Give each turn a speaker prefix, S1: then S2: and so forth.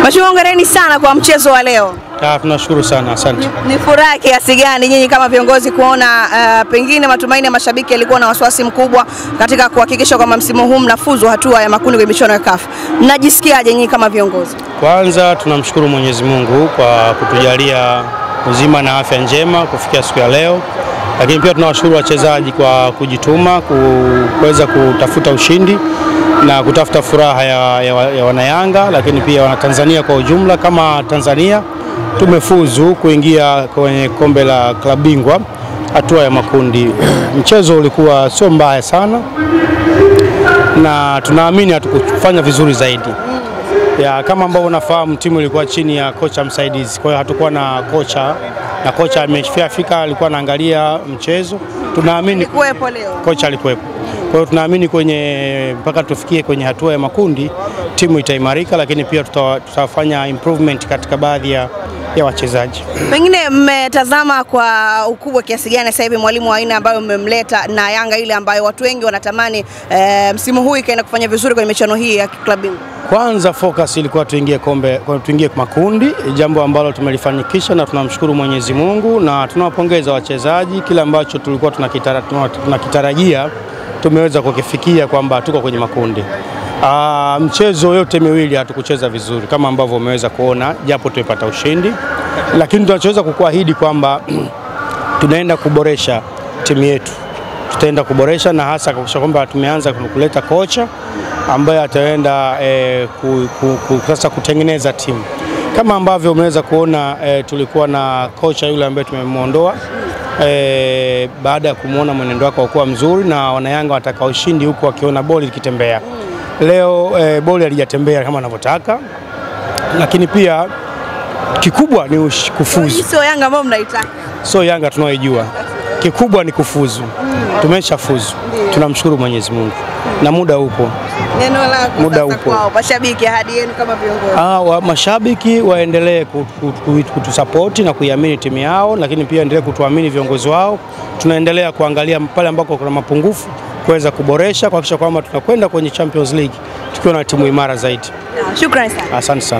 S1: Mheshimiwa, hongereni sana kwa mchezo wa leo.
S2: Tunashukuru sana, asante.
S1: Ni furaha kiasi gani nyinyi kama viongozi kuona pengine matumaini ya mashabiki yalikuwa na wasiwasi mkubwa katika kuhakikisha kwamba msimu huu mnafuzu hatua ya makundi kwenye michuano ya CAF. Mnajisikiaje nyinyi kama viongozi?
S2: Kwanza tunamshukuru Mwenyezi Mungu kwa kutujalia uzima na afya njema kufikia siku ya leo. Lakini pia tunawashukuru wachezaji kwa kujituma, kuweza kutafuta ushindi na kutafuta furaha ya wanayanga, lakini pia wana Tanzania kwa ujumla. Kama Tanzania tumefuzu kuingia kwenye kombe la klabu bingwa hatua ya makundi. Mchezo ulikuwa sio mbaya sana na tunaamini hatukufanya vizuri zaidi. Kama ambavyo unafahamu, timu ilikuwa chini ya kocha msaidizi, kwa hiyo hatakuwa na kocha, na kocha amefika alikuwa anaangalia mchezo. Tunaamini kocha alikuwepo. Kwa hiyo tunaamini mpaka tufikie kwenye hatua ya makundi timu itaimarika, lakini pia tutafanya improvement katika baadhi ya wachezaji.
S1: Pengine mmetazama kwa ukubwa kiasi gani sasa hivi mwalimu wa aina ambayo mmemleta na Yanga ile ambayo watu wengi wanatamani msimu huu ikaenda kufanya vizuri kwenye michuano hii ya klabu bingwa?
S2: Kwanza focus ilikuwa tuingie makundi, jambo ambalo tumelifanikisha na tunamshukuru Mwenyezi Mungu na tunawapongeza wachezaji. Kila ambacho tulikuwa tunakitarajia tumeweza kukifikia, kwamba tuko kwenye makundi. Mchezo yote miwili hatukucheza vizuri kama ambavyo umeweza kuona, japo tumepata ushindi, lakini tunachoweza kukuahidi kwamba tunaenda kuboresha timu yetu. Tutaenda kuboresha na hasa kuhakikisha kwamba tumeanza kuleta kocha ambaye ataenda sasa kutengeneza timu. Kama ambavyo umeweza kuona, tulikuwa na kocha yule ambaye tumemuondoa baada ya kumuona mwenendo wake kuwa mzuri, na wanayanga wataka ushindi huko wakiona boli ikitembea. Leo boli halijatembea kama wanavyotaka, lakini pia kikubwa ni kufuzu.
S1: Sio Yanga ambao mnaitaka.
S2: Sio Yanga tunaoijua. Kikubwa ni kufuzu. Tumeshafuzu. Tunamshukuru Mwenyezi Mungu. Na muda upo.
S1: Neno lako sasa kwa mashabiki, ahadi yenu kama viongozi?
S2: Mashabiki waendelee kutusupport na kuiamini timu yao, lakini pia endelee kutuamini viongozi wao. Tunaendelea kuangalia pale ambako kuna mapungufu kuweza kuboresha, kuhakikisha kwamba tunakwenda kwenye Champions League tukiwa na timu imara zaidi.
S1: Shukrani sana.
S2: Asante sana.